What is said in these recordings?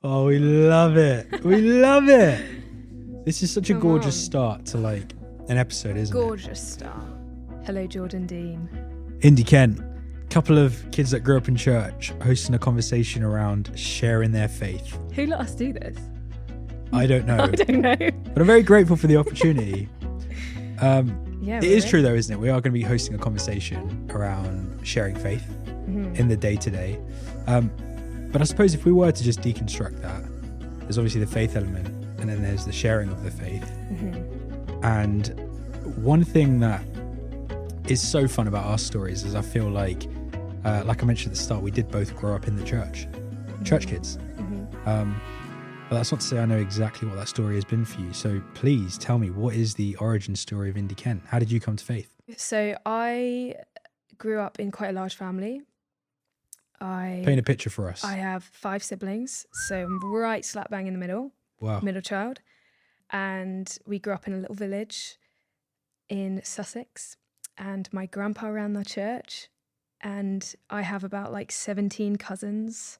Oh, we love it. We love it. This is such a Come gorgeous on. start to like an episode, isn't Gorgeous start. Hello, Jordan Dean. it? Indy Kent, couple of kids that grew up in church hosting a conversation around sharing their faith. Who let us do this? I don't know, I don't know. but I'm very grateful for the opportunity. Yeah, It is true though, isn't it? We are going to be hosting a conversation around sharing faith in the day-to-day. But I suppose if we were to just deconstruct that, there's obviously the faith element and then there's the sharing of the faith. And one thing that is so fun about our stories is I feel like I mentioned at the start, we did both grow up in the church kids. But that's not to say I know exactly what that story has been for you. So please tell me, what is the origin story of Indy Kent? How did you come to faith? So I grew up in quite a large family. Paint a picture for us. I have 5 siblings, so I'm right slap bang in the middle, Wow. middle child. And we grew up in a little village in Sussex, and my grandpa ran the church, and I have about like 17 cousins.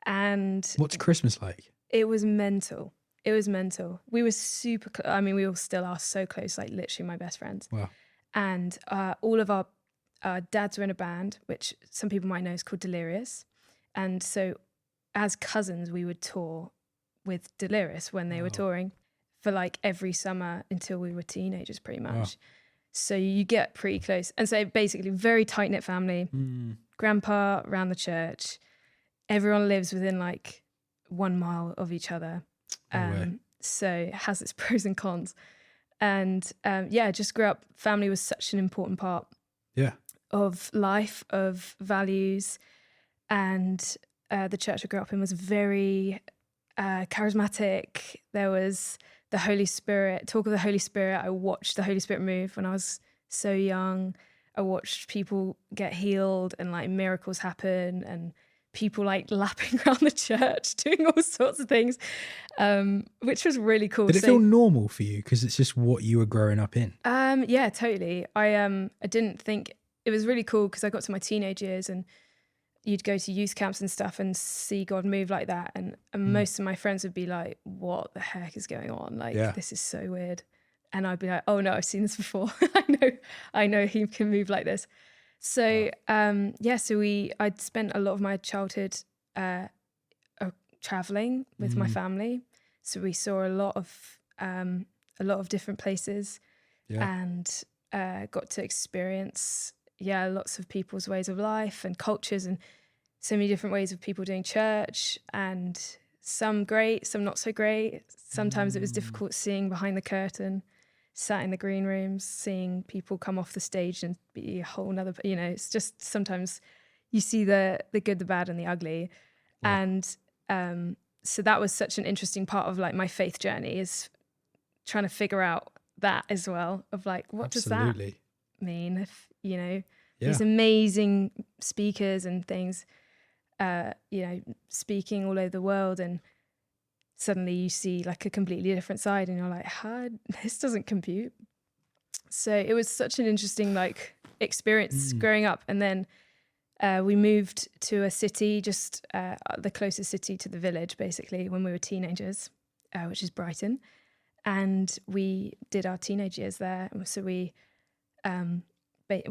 And What's Christmas like? it was mental. It was mental. We were super we all still are so close, like literally my best friends. Wow. And all of our dads were in a band, which some people might know is called Delirious. And so as cousins, we would tour with Delirious when they were touring for like every summer until we were teenagers, pretty much. Wow. So you get pretty close. And so basically very tight-knit family. Grandpa ran the church. Everyone lives within like 1 mile of each other. No way. So it has its pros and cons. And just grew up. Family was such an important part Yeah. of life, of values. And the church I grew up in was very charismatic. There was the Holy Spirit, talk of the Holy Spirit. I watched the Holy Spirit move when I was so young. I watched people get healed and like miracles happen and people like lapping around the church, doing all sorts of things, which was really cool. Did it feel normal for you? Because it's just what you were growing up in. Yeah, totally. I didn't think it was really cool because I got to my teenage years and you'd go to youth camps and stuff and see God move like that. And most of my friends would be like, what the heck is going on? Like, this is so weird. And I'd be like, oh no, I've seen this before. I know he can move like this. So, I'd spent a lot of my childhood traveling with my family. So we saw a lot of different places and got to experience lots of people's ways of life and cultures and so many different ways of people doing church, and some great, some not so great. Sometimes it was difficult seeing behind the curtain, sat in the green rooms, seeing people come off the stage and be a whole nother, it's just sometimes you see the good, the bad and the ugly. Yeah. And so that was such an interesting part of like my faith journey, is trying to figure out that as well, of like, what does that mean if, these amazing speakers and things, speaking all over the world, and suddenly you see like a completely different side and you're like, this doesn't compute. So it was such an interesting like experience growing up. And then we moved to a city, just the closest city to the village, basically, when we were teenagers, which is Brighton. And we did our teenage years there. So we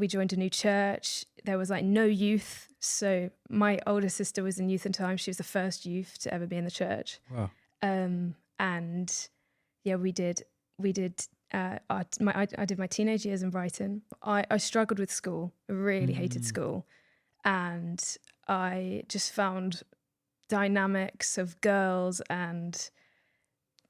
joined a new church. There was like no youth. So my older sister was in youth at the time. She was the first youth to ever be in the church. Wow. I did my teenage years in Brighton. I struggled with school. I really hated school. And I just found dynamics of girls and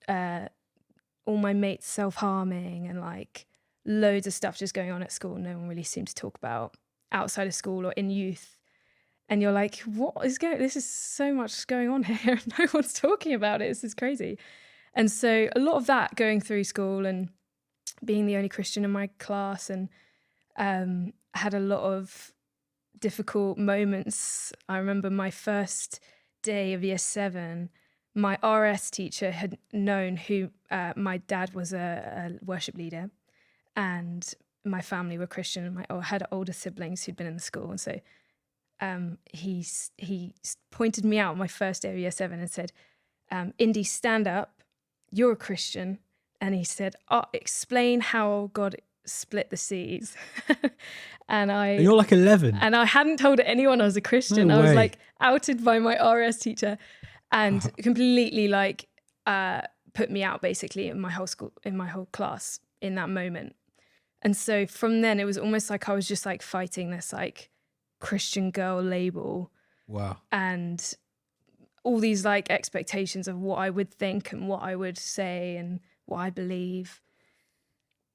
all my mates self-harming and like loads of stuff just going on at school no one really seemed to talk about outside of school or in youth. And you're like, this is so much going on here. No one's talking about it. This is crazy. And so a lot of that going through school and being the only Christian in my class, and had a lot of difficult moments. I remember my first day of year 7, my RS teacher had known who my dad was a worship leader, and my family were Christian, and I had older siblings who'd been in the school. And so he pointed me out on my first day of year 7 and said, Indi, stand up. You're a Christian. And he said, explain how God split the seas. And you're like 11. And I hadn't told anyone I was a Christian. No I was way. like outed by my RS teacher and completely like put me out basically in my whole school, in my whole class in that moment. And so from then it was almost like I was just like fighting this like Christian girl label. Wow. And all these like expectations of what I would think and what I would say and what I believe.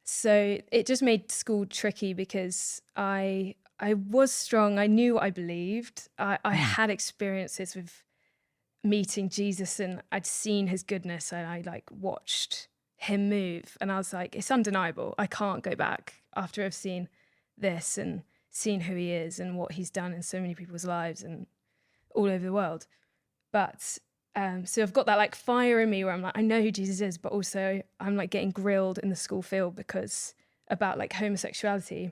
So it just made school tricky because I was strong. I knew what I believed. I had experiences with meeting Jesus and I'd seen his goodness and I like watched him move. And I was like, it's undeniable. I can't go back after I've seen this and seen who he is and what he's done in so many people's lives and all over the world. But so I've got that like fire in me where I'm like, I know who Jesus is, but also I'm like getting grilled in the school field because about like homosexuality,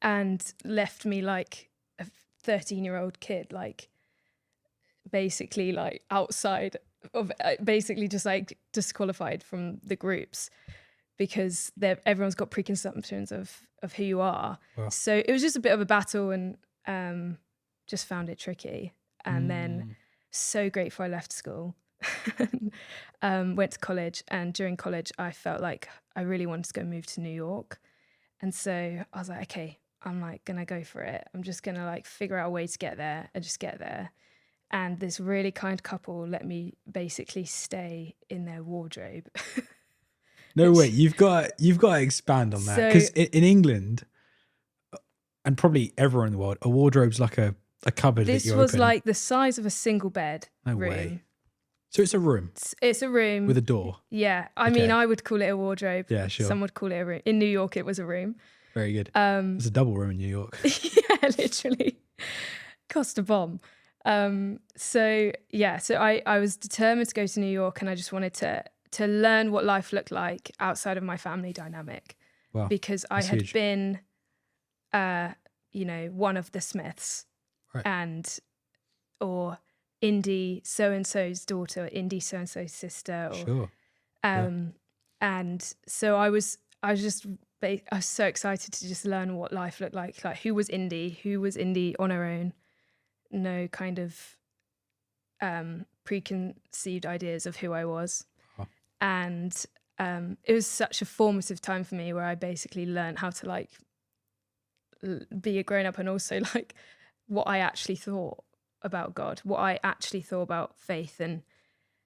and left me like a 13-year-old kid, like basically like outside of, basically just like disqualified from the groups because everyone's got preconceptions of who you are. Wow. So it was just a bit of a battle and just found it tricky. And then so grateful I left school, went to college. And during college, I felt like I really wanted to go move to New York. And so I was like, okay, I'm like going to go for it. I'm just going to like figure out a way to get there and just get there. And this really kind couple let me basically stay in their wardrobe. No way, you've got to expand on that, because in England, and probably everywhere in the world, a wardrobe's like a cupboard that you open. This was like the size of a single bed room. Way. So it's a room. It's a room with a door. Yeah, I mean, I would call it a wardrobe. Yeah, sure. Some would call it a room. In New York, it was a room. Very good. It's a double room in New York. Yeah, literally. Cost a bomb. So I was determined to go to New York, and I just wanted to learn what life looked like outside of my family dynamic. Wow, because I had huge. been, one of the Smiths, right. Or Indi so-and-so's daughter, Indi so-and-so's sister. Or, sure. And so I was so excited to just learn what life looked like who was Indi on her own. No kind of preconceived ideas of who I was. Oh. And it was such a formative time for me where I basically learned how to like be a grown-up, and also like what I actually thought about God, what I actually thought about faith, and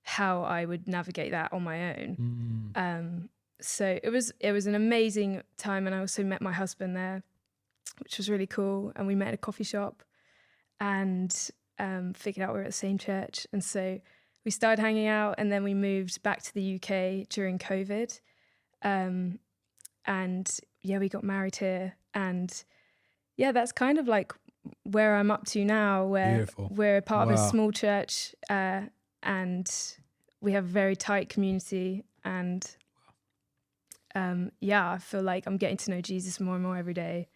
how I would navigate that on my own. So it was an amazing time, and I also met my husband there, which was really cool. And we met at a coffee shop and figured out we were at the same church. And so we started hanging out, and then we moved back to the UK during COVID. And yeah, we we married here. And yeah, that's kind of like where I'm up to now, where Beautiful. We're part of a small church, and we have a very tight community. And I feel like I'm getting to know Jesus more and more every day.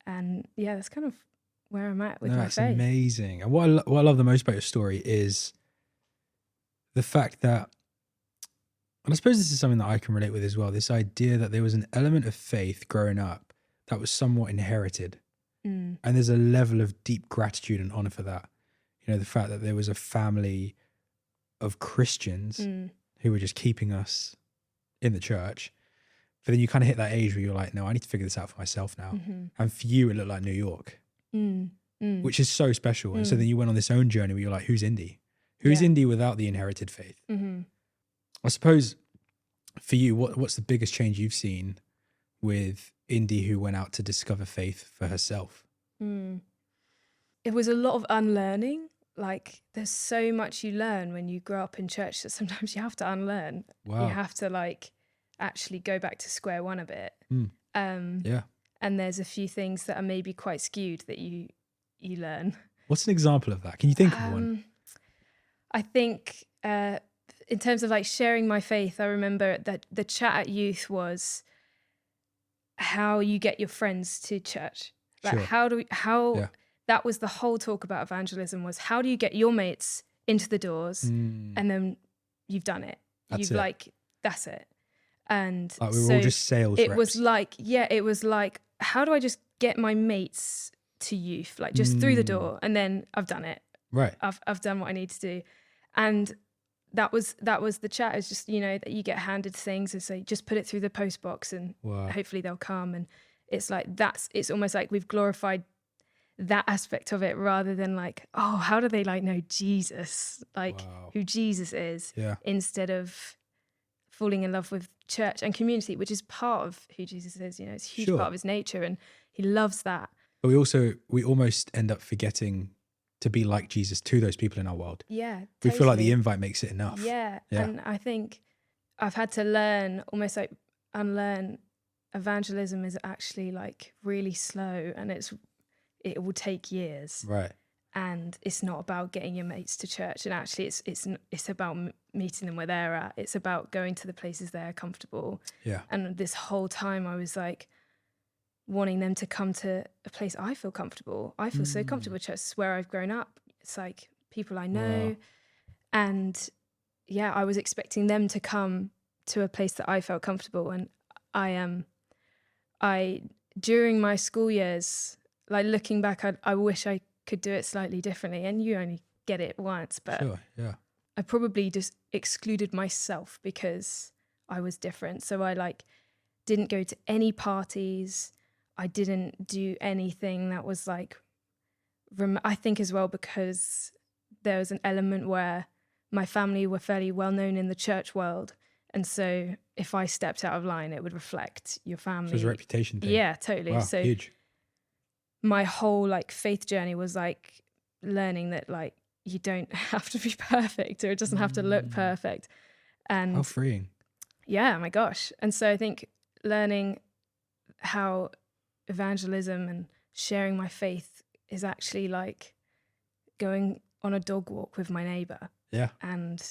And yeah, that's kind of where I'm at with my faith. That's amazing. And what I love the most about your story is the fact that, and I suppose this is something that I can relate with as well, this idea that there was an element of faith growing up that was somewhat inherited. And there's a level of deep gratitude and honor for that. You know, the fact that there was a family of Christians who were just keeping us in the church. But then you kind of hit that age where you're like, no, I need to figure this out for myself now. Mm-hmm. And for you, it looked like New York, which is so special. And so then you went on this own journey where you're like, who's Indi? Who's Indi without the inherited faith? Mm-hmm. I suppose for you, what's the biggest change you've seen with Indi, who went out to discover faith for herself? It was a lot of unlearning. Like, there's so much you learn when you grow up in church that sometimes you have to unlearn. Wow. You have to like actually go back to square one a bit. And there's a few things that are maybe quite skewed that you learn. What's an example of that? Can you think of one? I think in terms of like sharing my faith, I remember that the chat at youth was how you get your friends to church. Like, that was the whole talk about evangelism, was how do you get your mates into the doors, and then you've done it. That's it. And like we were all just sales it reps. was like, it was like, how do I just get my mates to youth, like just through the door, and then I've done it. Right. I've done what I need to do. And that was the chat. It's just, that you get handed things and say, just put it through the post box and hopefully they'll come. And it's like, it's almost like we've glorified that aspect of it rather than like, oh, how do they like know Jesus, like who Jesus is, instead of falling in love with church and community, which is part of who Jesus is. It's a huge part of his nature, and he loves that. But we almost end up forgetting to be like Jesus to those people in our world. Yeah, totally. We feel like the invite makes it enough. Yeah. And I think I've had to learn, almost like unlearn, evangelism is actually like really slow, and it will take years. Right. And it's not about getting your mates to church, and actually it's about meeting them where they're at. It's about going to the places they're comfortable. Yeah. And this whole time I was like wanting them to come to a place I feel comfortable. I feel so comfortable with church. It's where I've grown up. It's like people I know. Wow. And I was expecting them to come to a place that I felt comfortable. And I during my school years, like looking back, I wish I could do it slightly differently. And you only get it once, but I probably just excluded myself because I was different. So I like didn't go to any parties. I didn't do anything that was like, I think as well, because there was an element where my family were fairly well known in the church world. And so if I stepped out of line, it would reflect your family. So it was a reputation thing. Yeah, totally. Wow, so huge. My whole like faith journey was like learning that like you don't have to be perfect, or it doesn't have to look perfect. And how freeing. Yeah, my gosh. And so I think learning how evangelism and sharing my faith is actually like going on a dog walk with my neighbor. Yeah. And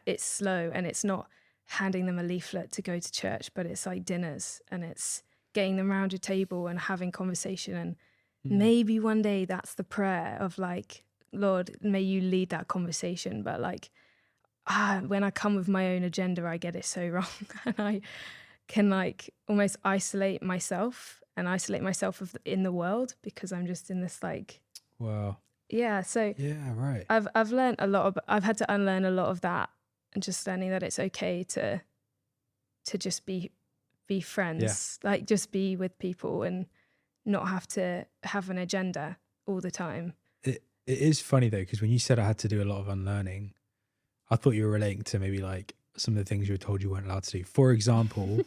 it's slow, and it's not handing them a leaflet to go to church, but it's like dinners, and it's getting them around your table and having conversation. And maybe one day that's the prayer of like, Lord, may you lead that conversation. But like, when I come with my own agenda, I get it so wrong. And I can like almost isolate myself in the world, because I'm just in this like, wow. Yeah. So yeah, right. I've learned a lot of, I've had to unlearn a lot of that, and just learning that it's okay to just be friends, like just be with people and not have to have an agenda all the time. It is funny though, because when you said I had to do a lot of unlearning, I thought you were relating to maybe like some of the things you were told you weren't allowed to do. For example,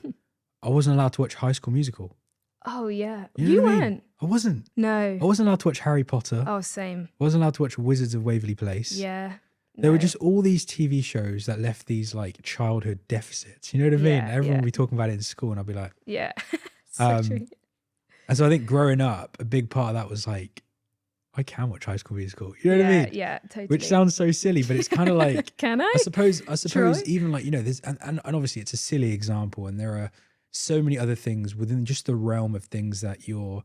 I wasn't allowed to watch High School Musical. Oh yeah. You weren't? Mean? I wasn't. No. I wasn't allowed to watch Harry Potter. Oh, same. I wasn't allowed to watch Wizards of Waverly Place. Yeah. There were just all these TV shows that left these like childhood deficits. You know what I mean? Everyone would be talking about it in school, and I'd be like, yeah. So true. And so I think growing up, a big part of that was like, I can watch High School Musical. You know what I mean? Yeah, totally. Which sounds so silly, but it's kind of like, can I? I suppose Troy? Even like, there's, and obviously it's a silly example, and there are so many other things within just the realm of things that you're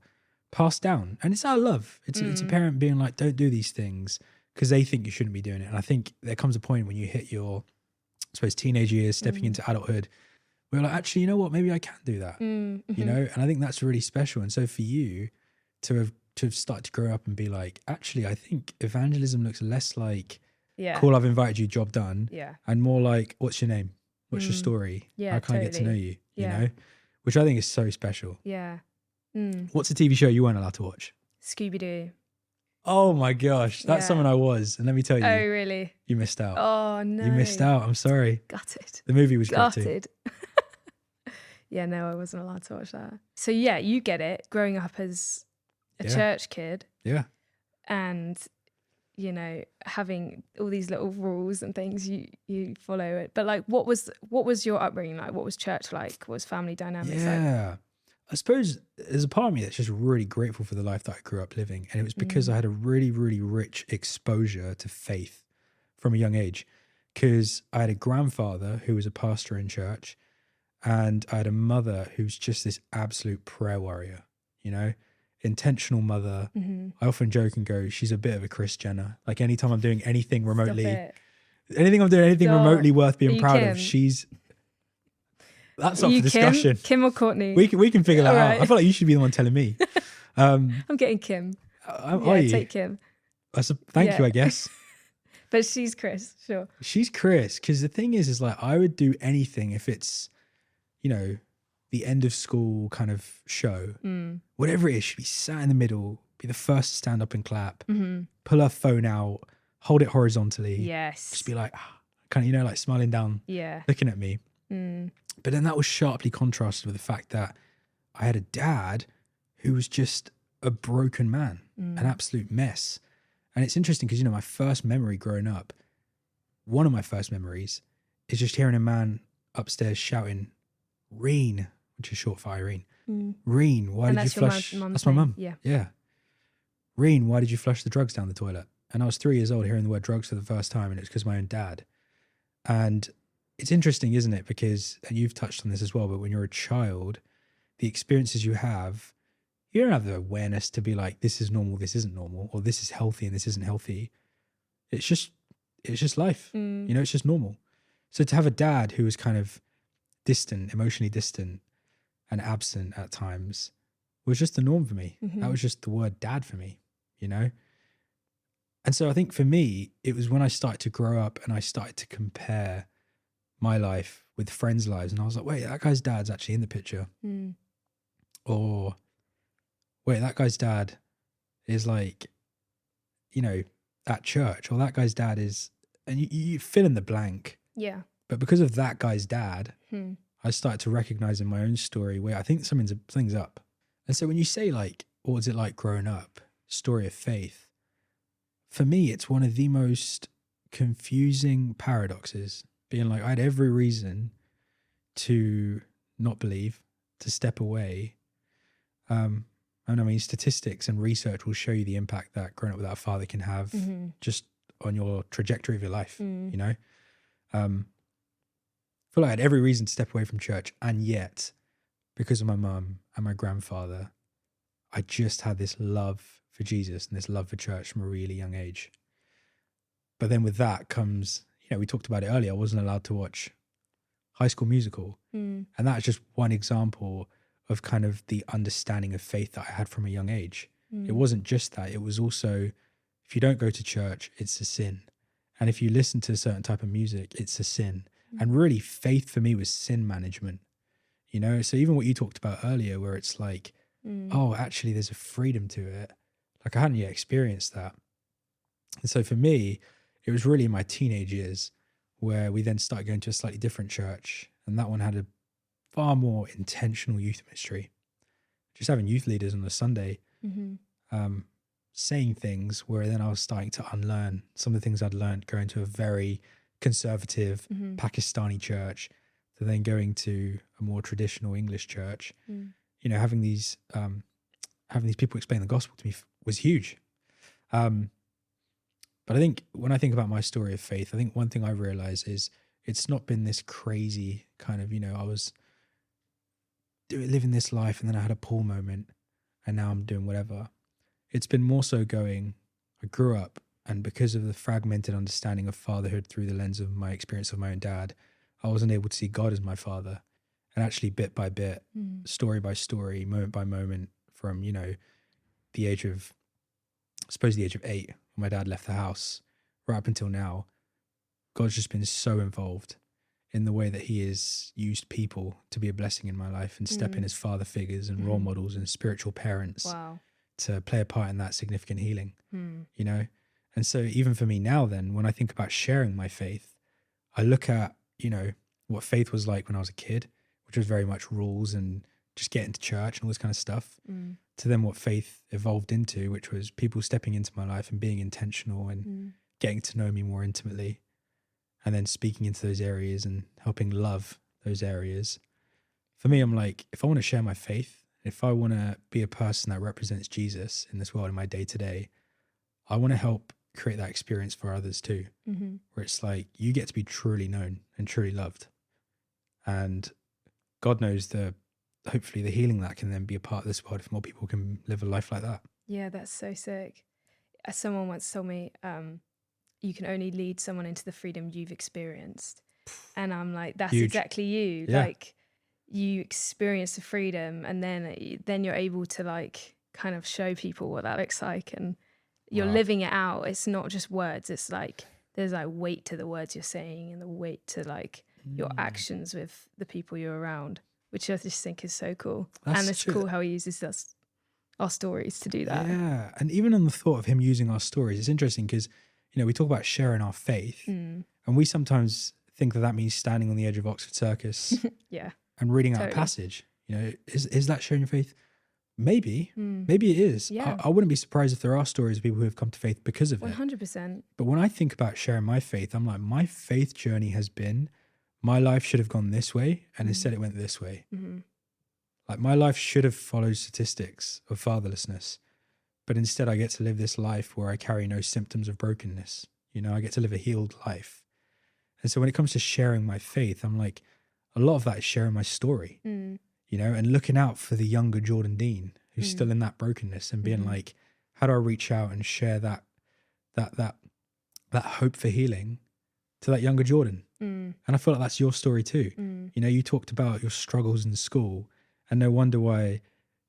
passed down. And it's out of love. It's a parent being like, don't do these things because they think you shouldn't be doing it. And I think there comes a point when you hit your, I suppose, teenage years, stepping into adulthood, where you're like, actually, you know what? Maybe I can do that, you know? And I think that's really special. And so for you to have started to grow up and be like, actually, I think evangelism looks less like, cool, I've invited you, job done. Yeah. And more like, what's your name? What's your story? Yeah, how can I get to know you? You Yeah. know? Which I think is so special. Yeah. What's a TV show you weren't allowed to watch? Scooby-Doo. Oh my gosh. That's Yeah. someone I was. And let me tell you, Oh, really? you missed out. Oh, no. You missed out. I'm sorry. Gutted. The movie was great too. Gutted. Yeah, no, I wasn't allowed to watch that. So yeah, you get it. Growing up as a church kid. Yeah. And, having all these little rules and things, you follow it. But like, what was your upbringing like? What was church like? What was family dynamics like? Yeah. I suppose there's a part of me that's just really grateful for the life that I grew up living. And it was because I had a really, really rich exposure to faith from a young age. Because I had a grandfather who was a pastor in church, and I had a mother who's just this absolute prayer warrior, intentional mother. I often joke and go, she's a bit of a Kris Jenner. Like anytime I'm doing anything remotely, remotely worth being proud of, that's up for discussion. Kim or Courtney? We can figure that out. I feel like you should be the one telling me. I'm getting Kim. Take Kim. Thank you, I guess. But she's Kris, sure. She's Kris, because the thing is like I would do anything if it's, the end of school kind of show, whatever it is, she'd be sat in the middle, be the first to stand up and clap, pull her phone out, hold it horizontally. Yes. Just be like, kind of, like smiling down, looking at me. But then that was sharply contrasted with the fact that I had a dad who was just a broken man, an absolute mess. And it's interesting because, my first memory growing up, one of my first memories is just hearing a man upstairs shouting, Reen, which is short for Irene. Reen, why did you flush? That's my mum. Yeah. Reen, why did you flush the drugs down the toilet? And I was 3 years old hearing the word drugs for the first time, and it's because of my own dad. And it's interesting, isn't it? Because, and you've touched on this as well, but when you're a child, the experiences you don't have the awareness to be like, this is normal, this isn't normal, or this is healthy and this isn't healthy. It's just life. It's just normal. So to have a dad who was kind of distant, emotionally distant and absent at times was just the norm for me. That was just the word dad for me, And so I think for me, it was when I started to grow up and I started to compare my life with friends' lives. And I was like, wait, that guy's dad's actually in the picture. Or wait, that guy's dad is like, at church, or that guy's dad is, and you fill in the blank. Yeah. But because of that guy's dad, I started to recognize in my own story where I think something's up. And so when you say like, what was it like growing up? Story of faith. For me, it's one of the most confusing paradoxes, being like, I had every reason to not believe, to step away. And I mean, statistics and research will show you the impact that growing up without a father can have just on your trajectory of your life, I feel like I had every reason to step away from church. And yet, because of my mum and my grandfather, I just had this love for Jesus and this love for church from a really young age. But then with that comes, we talked about it earlier, I wasn't allowed to watch High School Musical. And that's just one example of kind of the understanding of faith that I had from a young age. It wasn't just that. It was also, if you don't go to church, it's a sin. And if you listen to a certain type of music, it's a sin. And really, faith for me was sin management. So even what you talked about earlier, where it's like, oh, actually, there's a freedom to it. Like I hadn't yet experienced that. And so for me, it was really in my teenage years where we then started going to a slightly different church. And that one had a far more intentional youth ministry. Just having youth leaders on a Sunday saying things where then I was starting to unlearn some of the things I'd learned going to a very conservative Pakistani church to then going to a more traditional English church. Having these people explain the gospel to me was huge. But I think when I think about my story of faith, I think one thing I realize is it's not been this crazy kind of, I was living this life and then I had a Paul moment and now I'm doing whatever. It's been more so going, I grew up and because of the fragmented understanding of fatherhood through the lens of my experience of my own dad, I wasn't able to see God as my father. And actually bit by bit, story by story, moment by moment from, the age of 8, when my dad left the house, right up until now, God's just been so involved in the way that he has used people to be a blessing in my life and step in as father figures and role models and spiritual parents to play a part in that significant healing, And so even for me now then, when I think about sharing my faith, I look at, what faith was like when I was a kid, which was very much rules and just getting to church and all this kind of stuff, to then what faith evolved into, which was people stepping into my life and being intentional and getting to know me more intimately, and then speaking into those areas and helping love those areas. For me, I'm like, if I want to share my faith, if I want to be a person that represents Jesus in this world in my day-to-day, I want to help create that experience for others too, where it's like you get to be truly known and truly loved. And God knows the hopefully the healing that can then be a part of this world if more people can live a life like that. Yeah, that's so sick. Someone once told me, you can only lead someone into the freedom you've experienced. And I'm like, that's Huge. Exactly you. Yeah. Like, you experience the freedom, and then you're able to like kind of show people what that looks like, and you're living it out. It's not just words. It's like there's like weight to the words you're saying, and the weight to like your actions with the people you're around, which I just think is so cool. And it's cool how he uses our stories to do that. Yeah. And even on the thought of him using our stories, it's interesting because, you know, we talk about sharing our faith, and we sometimes think that means standing on the edge of Oxford Circus yeah, and reading out a passage. You know, is that sharing your faith? Maybe it is. Yeah. I wouldn't be surprised if there are stories of people who have come to faith because of 100%. But when I think about sharing my faith, I'm like, my faith journey has been, my life should have gone this way, and instead it went this way. Like, my life should have followed statistics of fatherlessness, but instead I get to live this life where I carry no symptoms of brokenness. You know, I get to live a healed life. And so when it comes to sharing my faith, I'm like, a lot of that is sharing my story, you know, and looking out for the younger Jordan Dean who's still in that brokenness, and being like, how do I reach out and share that hope for healing to that younger Jordan? And I feel like that's your story too. You know, you talked about your struggles in school, and no wonder why,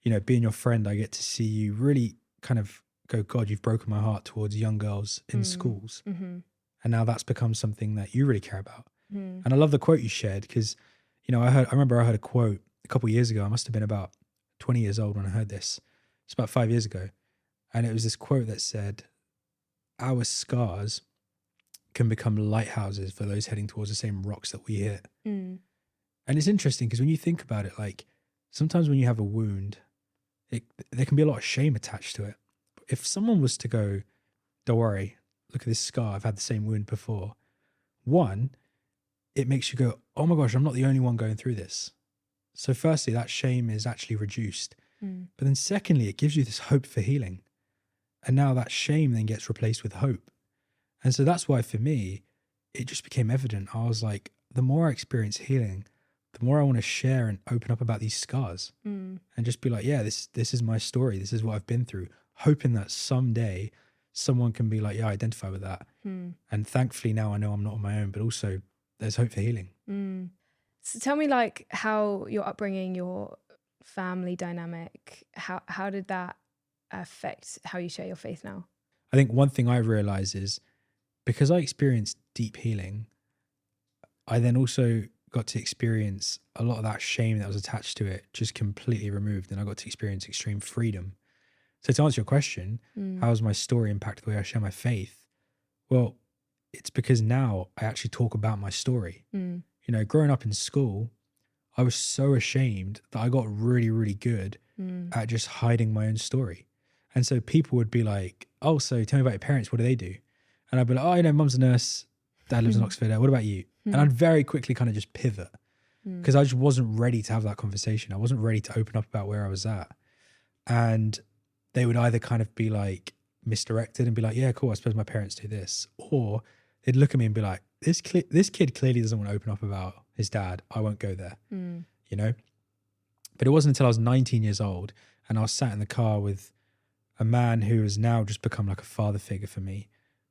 you know, being your friend, I get to see you really kind of go, God, you've broken my heart towards young girls in schools. And now that's become something that you really care about. And I love the quote you shared, because, you know, I remember I heard a quote a couple of years ago. I must have been about 20 years old when I heard this. It's about 5 years ago. And it was this quote that said, our scars can become lighthouses for those heading towards the same rocks that we hit. And it's interesting because when you think about it, like, sometimes when you have a wound, there can be a lot of shame attached to it. If someone was to go, don't worry, look at this scar, I've had the same wound before. One, it makes you go, oh my gosh, I'm not the only one going through this. So firstly, that shame is actually reduced. But then secondly, it gives you this hope for healing. And now that shame then gets replaced with hope. And so that's why for me, it just became evident. I was like, the more I experience healing, the more I want to share and open up about these scars and just be like, yeah, this is my story. This is what I've been through. Hoping that someday someone can be like, yeah, I identify with that. And thankfully now I know I'm not on my own, but also there's hope for healing. So tell me, like, how your upbringing, your family dynamic, how did that affect how you share your faith now? I think one thing I realized is, because I experienced deep healing, I then also got to experience a lot of that shame that was attached to it just completely removed, and I got to experience extreme freedom. So to answer your question, how has my story impacted the way I share my faith? Well, it's because now I actually talk about my story. You know, growing up in school, I was so ashamed that I got really, really good at just hiding my own story. And so people would be like, oh, so tell me about your parents. What do they do? And I'd be like, oh, you know, mum's a nurse. Dad lives in Oxford. What about you? And I'd very quickly kind of just pivot because I just wasn't ready to have that conversation. I wasn't ready to open up about where I was at. And they would either kind of be like misdirected and be like, yeah, cool, I suppose my parents do this. Or they'd look at me and be like, this kid clearly doesn't want to open up about his dad. I won't go there, you know? But it wasn't until I was 19 years old and I was sat in the car with a man who has now just become like a father figure for me.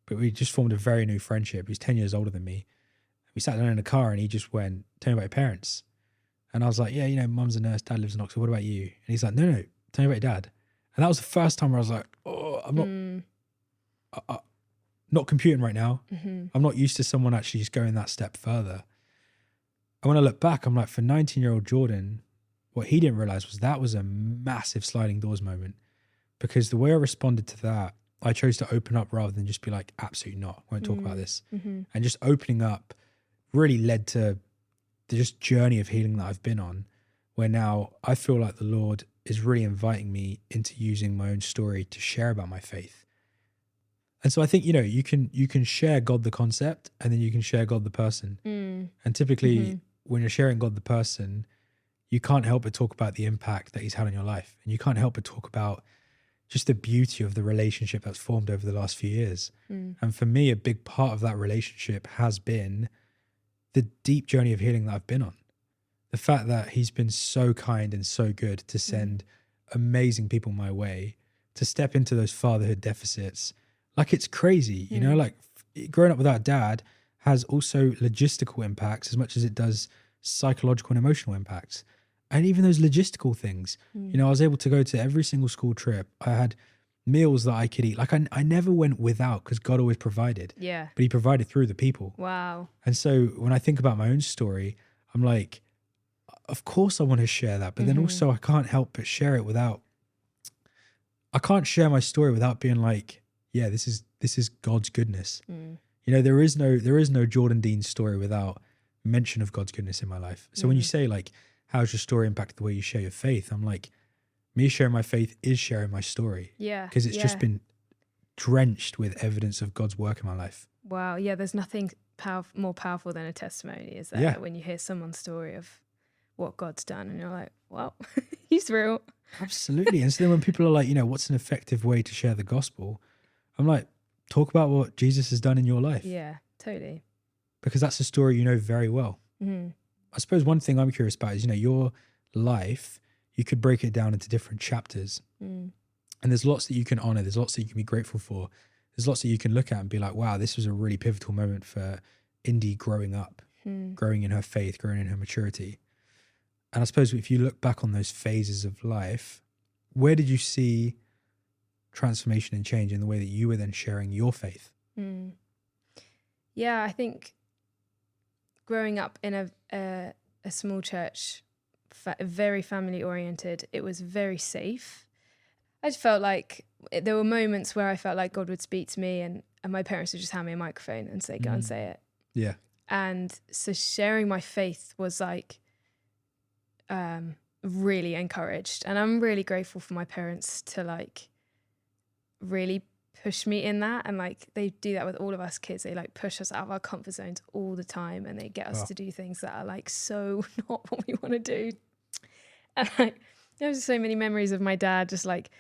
But we just formed a very new friendship. He's 10 years older than me. We sat down in the car and he just went, tell me about your parents. And I was like, yeah, you know, mum's a nurse, dad lives in Oxford. What about you? And he's like, no, tell me about your dad. And that was the first time where I was like, oh, I'm not computing right now. I'm not used to someone actually just going that step further. And when I look back, I'm like, for 19-year-old Jordan, what he didn't realize was that was a massive sliding doors moment, because the way I responded to that, I chose to open up rather than just be like, absolutely not, won't talk about this. And just opening up really led to the just journey of healing that I've been on, where now I feel like the Lord is really inviting me into using my own story to share about my faith. And so I think, you know, you can share God the concept and then you can share God the person. And typically when you're sharing God the person, you can't help but talk about the impact that he's had on your life. And you can't help but talk about just the beauty of the relationship that's formed over the last few years. And for me, a big part of that relationship has been the deep journey of healing that I've been on. the fact that he's been so kind and so good to send amazing people my way, to step into those fatherhood deficits. Like, it's crazy, you know, like growing up without dad has also logistical impacts as much as it does psychological and emotional impacts. And even those logistical things, you know, I was able to go to every single school trip. I had meals that I could eat. Like, I never went without, because God always provided. Yeah. But he provided through the people. Wow. And so when I think about my own story, I'm like, of course I want to share that. But then also I can't help but share it without, I can't share my story without being like, yeah, this is God's goodness. You know, there is no Jordan Dean story without mention of God's goodness in my life. So when you say like, how's your story impact the way you share your faith? I'm like, me sharing my faith is sharing my story. Yeah. Because it's just been drenched with evidence of God's work in my life. Wow. Yeah. There's nothing more powerful than a testimony, is there? Yeah. When you hear someone's story of what God's done and you're like, well, he's real. Absolutely. And so then when people are like, you know, what's an effective way to share the gospel? I'm like, talk about what Jesus has done in your life. Yeah, totally. Because that's a story you know very well. I suppose one thing I'm curious about is, you know, your life, you could break it down into different chapters. And there's lots that you can honor. There's lots that you can be grateful for. There's lots that you can look at and be like, wow, this was a really pivotal moment for Indi growing up, growing in her faith, growing in her maturity. And I suppose if you look back on those phases of life, where did you see transformation and change in the way that you were then sharing your faith? Yeah, I think growing up in a small church, very family oriented, it was very safe. I just felt like there were moments where I felt like God would speak to me and my parents would just hand me a microphone and say, go and say it. Yeah. And so sharing my faith was like really encouraged. And I'm really grateful for my parents to like really push me in that. And like they do that with all of us kids. They like push us out of our comfort zones all the time. And they get us to do things that are like so not what we want to do. And like there was so many memories of my dad just like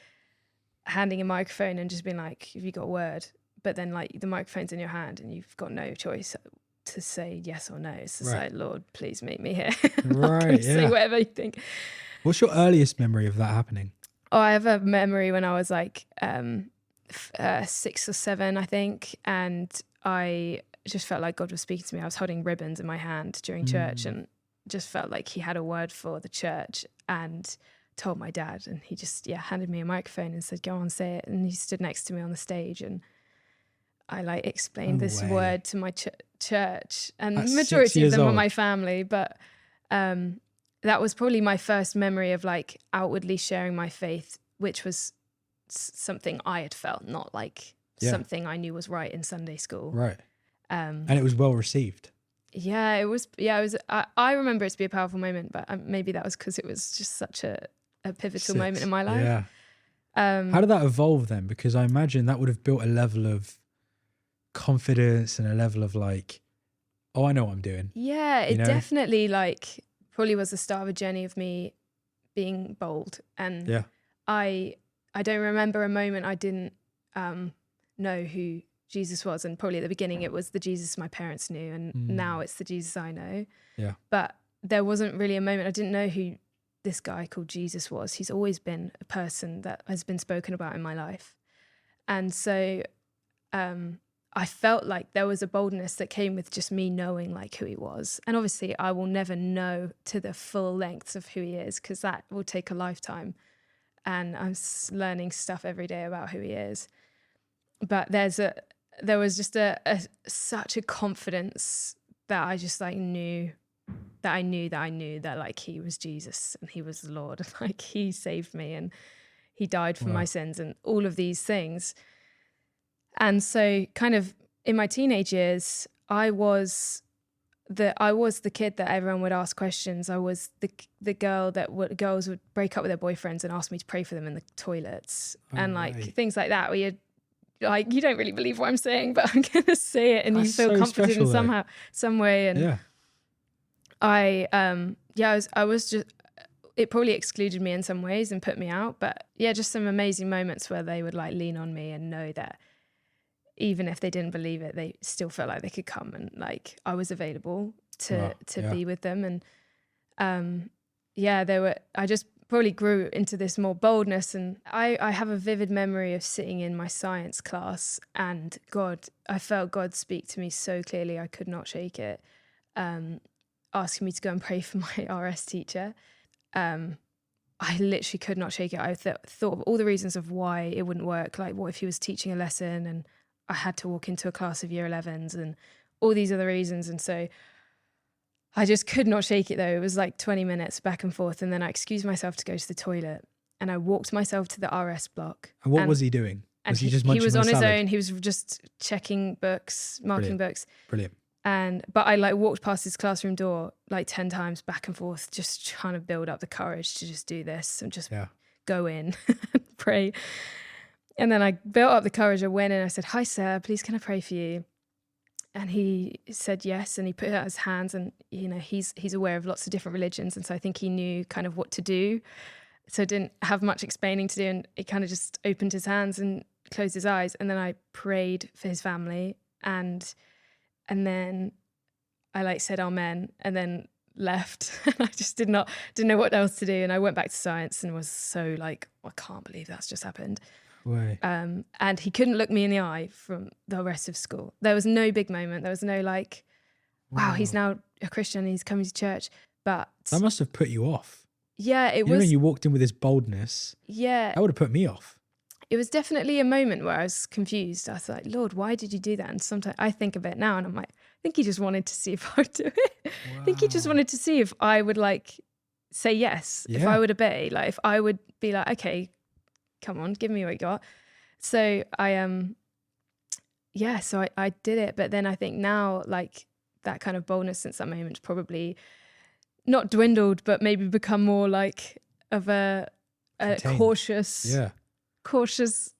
handing a microphone and just being like, have you got a word? But then like the microphone's in your hand and you've got no choice to say yes or no. It's just like, Lord, please meet me here. Right. Say whatever you think. What's your earliest memory of that happening? Oh, I have a memory when I was like 6 or 7, I think. And I just felt like God was speaking to me. I was holding ribbons in my hand during church and just felt like he had a word for the church, and told my dad, and he just handed me a microphone and said, go on, say it. And he stood next to me on the stage, and I like explained this word to my church, and the majority of them were my family, but that was probably my first memory of like outwardly sharing my faith, which was something I had felt, not like something I knew was right in Sunday school. Right. And it was well received. Yeah, it was. Yeah, it was. I remember it to be a powerful moment, but maybe that was because it was just such a pivotal moment in my life. Yeah. How did that evolve then? Because I imagine that would have built a level of confidence and a level of like, oh, I know what I'm doing. Yeah, it definitely like probably was the start of a journey of me being bold. And I don't remember a moment I didn't know who Jesus was. And probably at the beginning it was the Jesus my parents knew, and now it's the Jesus I know. Yeah. But there wasn't really a moment I didn't know who this guy called Jesus was. He's always been a person that has been spoken about in my life. And so I felt like there was a boldness that came with just me knowing like who he was. And obviously I will never know to the full lengths of who he is, because that will take a lifetime. And I'm learning stuff every day about who he is. But there was just such a confidence that I just like knew that like he was Jesus and he was the Lord, and like he saved me and he died for my sins and all of these things. And so kind of in my teenage years, I was the kid that everyone would ask questions. I was the girl that girls would break up with their boyfriends and ask me to pray for them in the toilets and like things like that, where you're like, you don't really believe what I'm saying, but I'm going to say it, and you feel confident in some way. And I was just, it probably excluded me in some ways and put me out, but just some amazing moments where they would like lean on me and know that even if they didn't believe it, they still felt like they could come, and like I was available to be with them. I just probably grew into this more boldness. And I have a vivid memory of sitting in my science class and I felt God speak to me so clearly I could not shake it, asking me to go and pray for my RS teacher. I literally could not shake it. I thought of all the reasons of why it wouldn't work. Like, what if he was teaching a lesson and I had to walk into a class of year 11s and all these other reasons. And so I just could not shake it, though. It was like 20 minutes back and forth. And then I excused myself to go to the toilet and I walked myself to the RS block. And what was he doing? Was he just munching he was on his salad? own. He was just checking books, marking books. Brilliant. But I like walked past his classroom door like 10 times back and forth, just trying to build up the courage to just do this and just go in and pray. And then I built up the courage. I went in and I said, "Hi, sir, please can I pray for you?" And he said yes. And he put out his hands and, you know, he's aware of lots of different religions. And so I think he knew kind of what to do. So I didn't have much explaining to do. And he kind of just opened his hands and closed his eyes. And then I prayed for his family. And then I like said amen and then left. And I just didn't know what else to do. And I went back to science and was so like, I can't believe that's just happened. Way. And he couldn't look me in the eye from the rest of school. There was no big moment. There was no like, wow, he's now a Christian. He's coming to church. But that must have put you off. Yeah, it was. You know, when you walked in with this boldness. Yeah. That would have put me off. It was definitely a moment where I was confused. I was like, Lord, why did you do that? And sometimes I think of it now and I'm like, I think he just wanted to see if I would do it. Wow. I think he just wanted to see if I would like say yes, if I would obey, like if I would be like, okay, come on, give me what you got. So I did it. But then I think now like that kind of boldness since that moment probably not dwindled, but maybe become more like of a cautious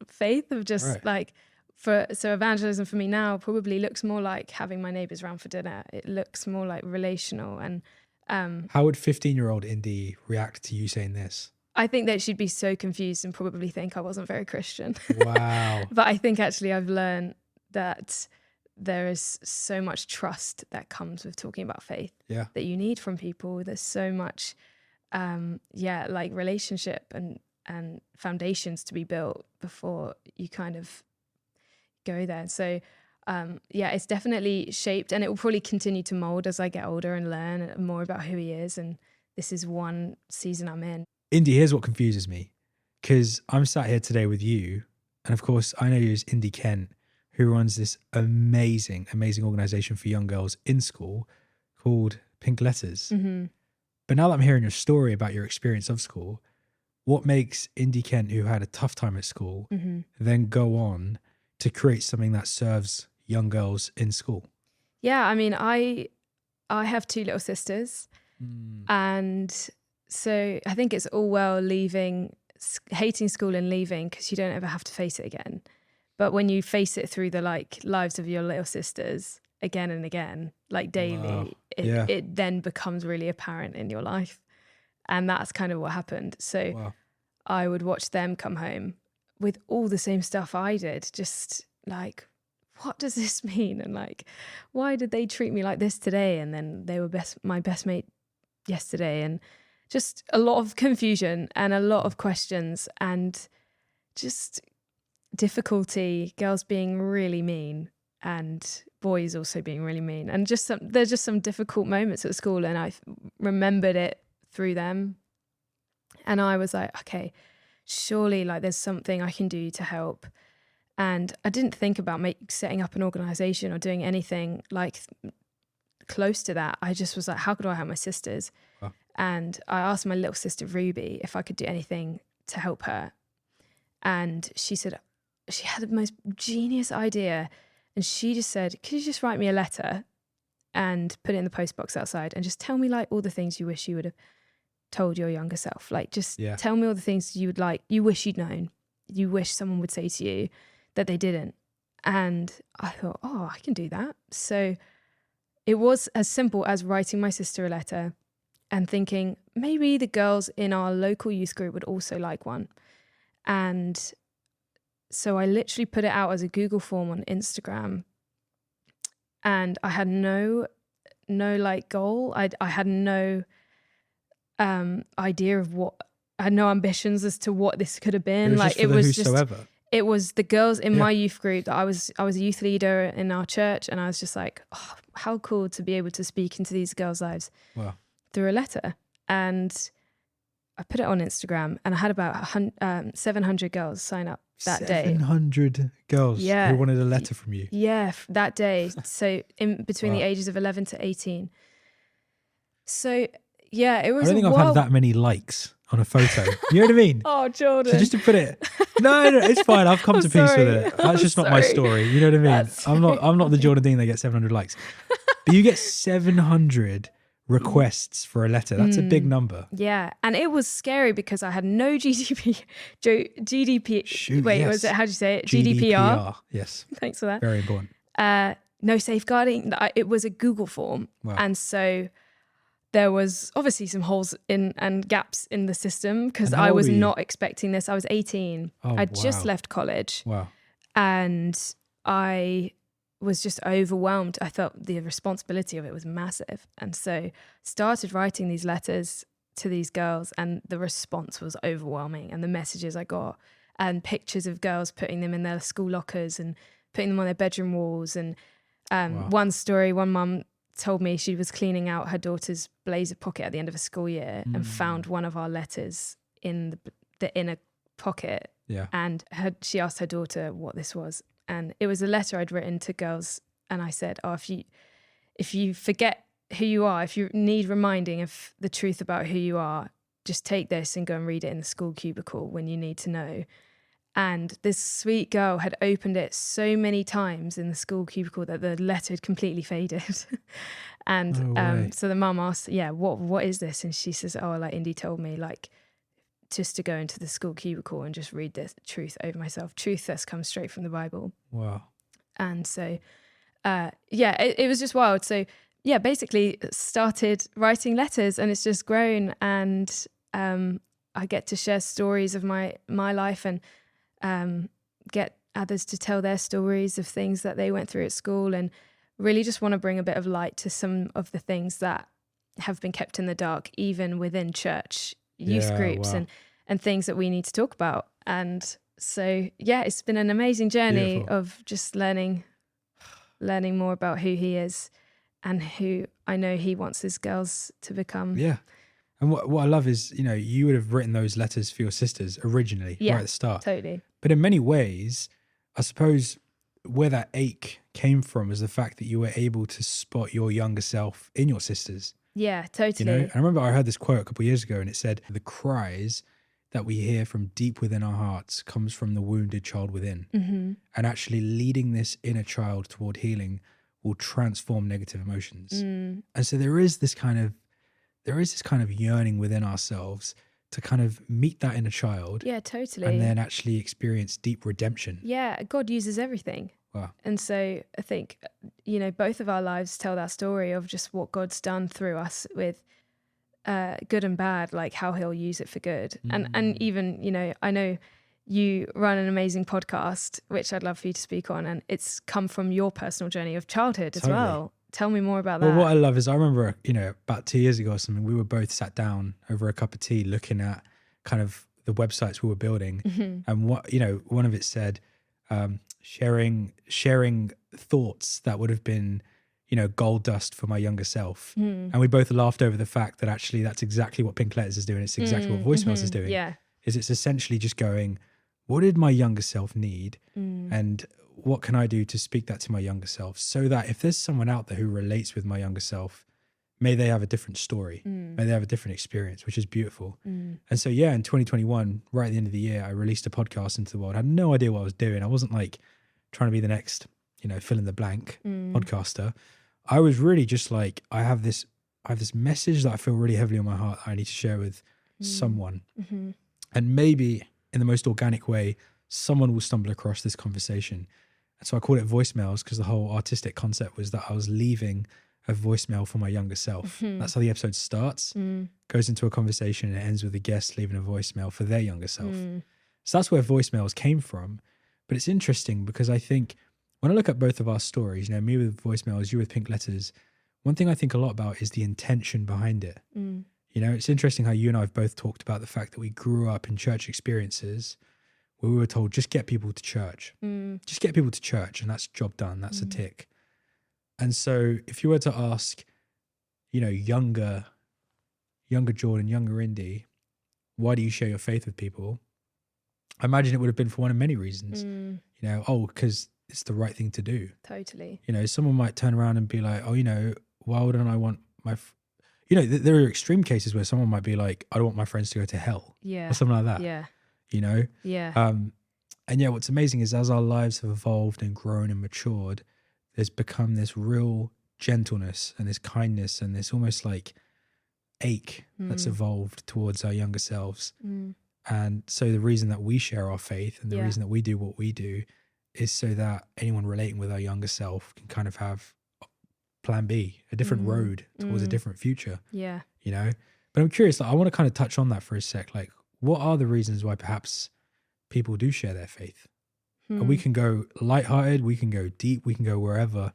faith of just like so evangelism for me now probably looks more like having my neighbors round for dinner. It looks more like relational. And how would 15-year-old Indi react to you saying this? I think that she'd be so confused and probably think I wasn't very Christian. Wow. But I think actually I've learned that there is so much trust that comes with talking about faith that you need from people. There's so much like relationship and foundations to be built before you kind of go there. So it's definitely shaped, and it will probably continue to mold as I get older and learn more about who he is. And this is one season I'm in. Indi, here's what confuses me, because I'm sat here today with you, and of course I know you as Indi Kent, who runs this amazing organization for young girls in school called Pink Letters. Mm-hmm. But now that I'm hearing your story about your experience of school, what makes Indi Kent, who had a tough time at school, then go on to create something that serves young girls in school? Yeah, I mean, I have two little sisters, and so I think it's all well hating school and leaving because you don't ever have to face it again. But when you face it through the like lives of your little sisters again and again, like daily, it then becomes really apparent in your life. And that's kind of what happened. So I would watch them come home with all the same stuff I did, just like, what does this mean? And like, why did they treat me like this today? And then they were my best mate yesterday. And just a lot of confusion and a lot of questions and just difficulty, girls being really mean and boys also being really mean. And there's just some difficult moments at school, and I remembered it through them. And I was like, okay, surely like there's something I can do to help. And I didn't think about setting up an organization or doing anything like close to that. I just was like, how could I help my sisters? Wow. And I asked my little sister Ruby if I could do anything to help her. And she said, she had the most genius idea. And she just said, could you just write me a letter and put it in the post box outside and just tell me like all the things you wish you would have told your younger self. Like just tell me all the things you wish you'd known, you wish someone would say to you that they didn't. And I thought, oh, I can do that. So it was as simple as writing my sister a letter and thinking maybe the girls in our local youth group would also like one. And so I literally put it out as a Google form on Instagram, and I had no like goal. I had no idea of what, I had no ambitions as to what this could have been. It Was the girls in my youth group that I was a youth leader in our church, and I was just like, oh, how cool to be able to speak into these girls' lives through a letter. And I put it on Instagram, and I had about 700 girls sign up that day. 700 girls who wanted a letter from you. Yeah, that day. So in between the ages of 11 to 18. So yeah, it was. I don't think I've had that many likes on a photo. You know what I mean? Oh, Jordan. So just to put it, no, it's fine. I've come to peace with it. That's just not my story. You know what I mean? I'm not the Jordan Dean that gets 700 likes, but you get 700 requests for a letter. That's a big number. Yeah, and it was scary because I had no GDP. Was it? How do you say it? GDPR. Yes. Thanks for that. Very important. No safeguarding. It was a Google form, and so there was obviously some holes in and gaps in the system because I was not expecting this. I was 18. I'd just left college. Wow. And I was just overwhelmed. I felt the responsibility of it was massive. And so started writing these letters to these girls, and the response was overwhelming. And the messages I got, and pictures of girls putting them in their school lockers and putting them on their bedroom walls. And one story, one mum told me she was cleaning out her daughter's blazer pocket at the end of a school year and found one of our letters in the inner pocket. Yeah. And she asked her daughter what this was. And it was a letter I'd written to girls. And I said, oh, if you forget who you are, if you need reminding of the truth about who you are, just take this and go and read it in the school cubicle when you need to know. And this sweet girl had opened it so many times in the school cubicle that the letter had completely faded. And so the mum asked, what is this? And she says, oh, like Indi told me, like, just to go into the school cubicle and just read the truth over myself. Truth that's come straight from the Bible. Wow. And so, it was just wild. So, basically started writing letters, and it's just grown. And I get to share stories of my life and get others to tell their stories of things that they went through at school, and really just want to bring a bit of light to some of the things that have been kept in the dark, even within church youth groups and things that we need to talk about. And so, it's been an amazing journey of just learning more about who he is and who I know he wants his girls to become. Yeah. And what I love is, you would have written those letters for your sisters originally, right at the start. Totally. But in many ways, I suppose where that ache came from is the fact that you were able to spot your younger self in your sisters. Yeah, totally. And I remember I heard this quote a couple of years ago, and it said, the cries that we hear from deep within our hearts comes from the wounded child within. Mm-hmm. And actually leading this inner child toward healing will transform negative emotions. And so there is this kind of yearning within ourselves to kind of meet that inner child. Yeah, totally. And then actually experience deep redemption. Yeah, God uses everything. Wow. And so I think, both of our lives tell that story of just what God's done through us with good and bad, like how he'll use it for good. And even, I know you run an amazing podcast, which I'd love for you to speak on. And it's come from your personal journey of childhood as well. Tell me more about that. Well, what I love is I remember, about 2 years ago or something, we were both sat down over a cup of tea looking at kind of the websites we were building. Mm-hmm. And one of it said, sharing thoughts that would have been, gold dust for my younger self. And we both laughed over the fact that actually that's exactly what Pink Letters is doing. It's exactly what Voicemails is doing. Yeah. It's essentially just going, what did my younger self need? And what can I do to speak that to my younger self, so that if there's someone out there who relates with my younger self, may they have a different story, may they have a different experience, which is beautiful. And so, in 2021, right at the end of the year, I released a podcast into the world. I had no idea what I was doing. I wasn't like trying to be the next, fill in the blank podcaster. I was really just like, I have this message that I feel really heavily on my heart that I need to share with someone. And maybe in the most organic way, someone will stumble across this conversation. And so I called it Voicemails because the whole artistic concept was that I was leaving a voicemail for my younger self. That's how the episode starts, goes into a conversation, and it ends with the guest leaving a voicemail for their younger self. So that's where Voicemails came from. But it's interesting because I think when I look at both of our stories, me with Voicemails, you with Pink Letters, one thing I think a lot about is the intention behind it. You know, it's interesting how you and I have both talked about the fact that we grew up in church experiences where we were told, just get people to church. Just get people to church and that's job done. That's a tick. And so if you were to ask, you know, younger Jordan, younger Indi, why do you share your faith with people? I imagine it would have been for one of many reasons. You know, because it's the right thing to do. Totally. You know, someone might turn around and be like, oh, you know, why wouldn't I want you know, there are extreme cases where someone might be like, I don't want my friends to go to hell. Yeah. Or something like that. Yeah. You know? Yeah. And yeah, what's amazing is as our lives have evolved and grown and matured, there's become this real gentleness and this kindness and this almost like ache that's evolved towards our younger selves. And so the reason that we share our faith and the reason that we do what we do is so that anyone relating with our younger self can kind of have plan B, a different road towards a different future. Yeah. You know? But I'm curious, like, I want to kind of touch on that for a sec. Like, what are the reasons why perhaps people do share their faith? And we can go lighthearted, we can go deep, we can go wherever.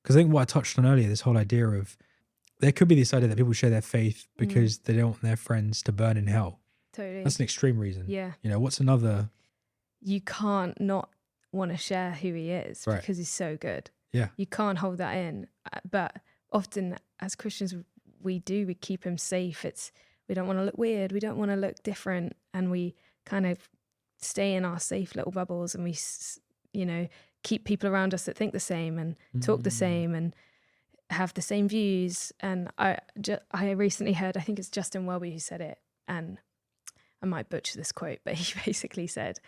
Because I think what I touched on earlier, this whole idea of there could be this idea that people share their faith because they don't want their friends to burn in hell. Totally. That's an extreme reason. Yeah. You know, what's another? You can't not want to share who he is Right. because he's so good. Yeah. You can't hold that in. But often as Christians, we keep him safe. We don't want to look weird. We don't want to look different. And we kind of stay in our safe little bubbles and we, you know, keep people around us that think the same and talk the same and have the same views. And I recently heard, I think it's Justin Welby who said it, and I might butcher this quote, but he basically said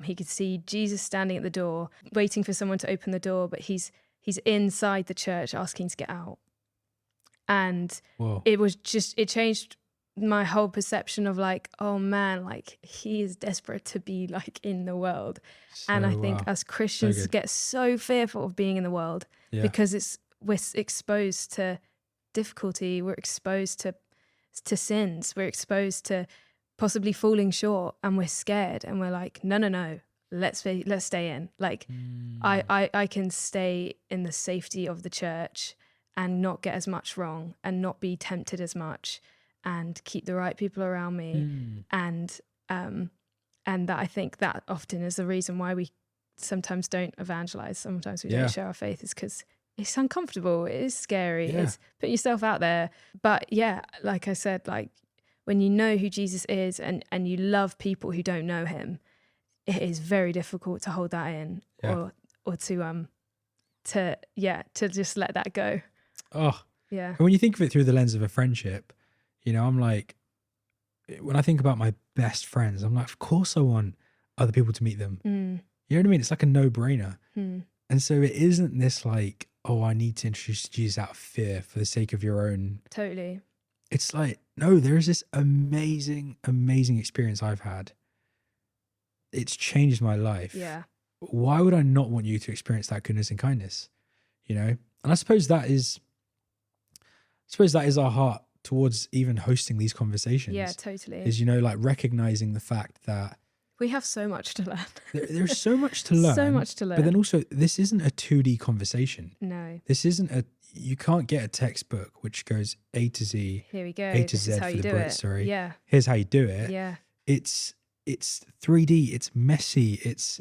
he could see Jesus standing at the door, waiting for someone to open the door, but he's inside the church asking to get out. And it changed my whole perception of like, oh man, like he is desperate to be like in the world. And I think as Christians get so fearful of being in the world because we're exposed to difficulty, we're exposed to sins, we're exposed to possibly falling short, and we're scared and we're like, no, let's stay in. Like I can stay in the safety of the church and not get as much wrong and not be tempted as much and keep the right people around me. And that I think that often is the reason why we sometimes don't evangelize. Sometimes we don't share our faith is because it's uncomfortable. It is scary. It's putting yourself out there. But yeah, like I said, like when you know who Jesus is and you love people who don't know him, it is very difficult to hold that in or to just let that go. Oh, yeah. And when you think of it through the lens of a friendship, you know, I'm like, when I think about my best friends, I'm like, of course I want other people to meet them. You know what I mean? It's like a no-brainer. And so it isn't this like, oh, I need to introduce Jesus out of fear for the sake of your own. Totally. It's like, no, there is this amazing, amazing experience I've had. It's changed my life. Yeah. Why would I not want you to experience that goodness and kindness? You know? And I suppose that is our heart towards even hosting these conversations. Yeah, totally. Is, you know, like recognizing the fact that we have so much to learn. There's so much to learn. So much to learn. But then also, this isn't a 2D conversation. No. This isn't you can't get a textbook which goes A to Z. Here we go. A to Z this is how for you the do Brits, it. sorry. Yeah. Here's how you do it. Yeah. It's 3D, it's messy, it's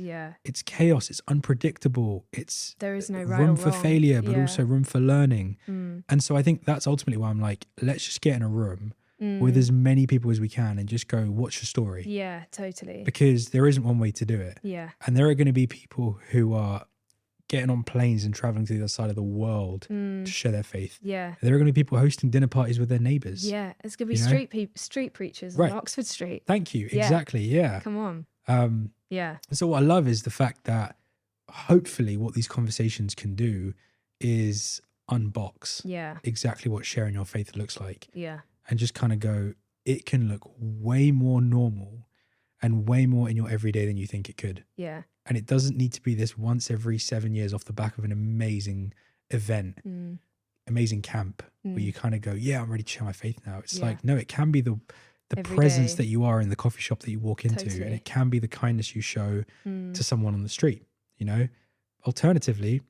chaos, it's unpredictable, there is no right room or for wrong. failure, but also room for learning. And so I think that's ultimately why I'm like, let's just get in a room with as many people as we can and just go, what's your story? Yeah, totally. Because there isn't one way to do it. Yeah. And there are going to be people who are getting on planes and traveling to the other side of the world to share their faith. Yeah. And there are going to be people hosting dinner parties with their neighbours. Yeah. It's going to be street preachers on Oxford Street. Thank you. Yeah. Exactly. Yeah. Come on. Yeah. And so what I love is the fact that hopefully what these conversations can do is unbox exactly what sharing your faith looks like. Yeah. And just kind of go, it can look way more normal and way more in your everyday than you think it could. Yeah. And it doesn't need to be this once every 7 years off the back of an amazing event, amazing camp where you kind of go, yeah, I'm ready to share my faith now. It's like, no, it can be the presence that you are in the coffee shop that you walk into. Totally. And it can be the kindness you show to someone on the street, you know? Alternatively,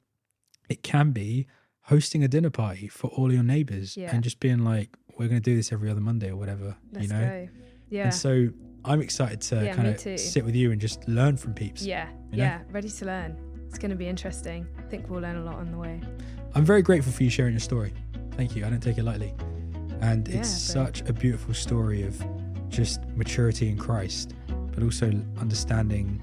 it can be hosting a dinner party for all your neighbors and just being like, we're going to do this every other Monday or whatever. Let's you know. go. Yeah. And so I'm excited to kind of sit with you and just learn from peeps. Yeah. Yeah. Ready to learn. It's going to be interesting. I think we'll learn a lot on the way. I'm very grateful for you sharing your story. Thank you. I don't take it lightly. And it's such a beautiful story of just maturity in Christ, but also understanding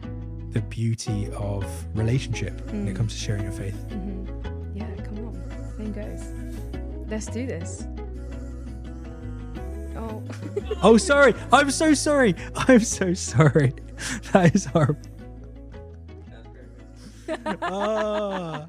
the beauty of relationship when it comes to sharing your faith. Mm-hmm. Yeah, come on. Same goes. Let's do this. Oh. Oh, sorry. I'm so sorry. I'm so sorry. That is horrible. Ah.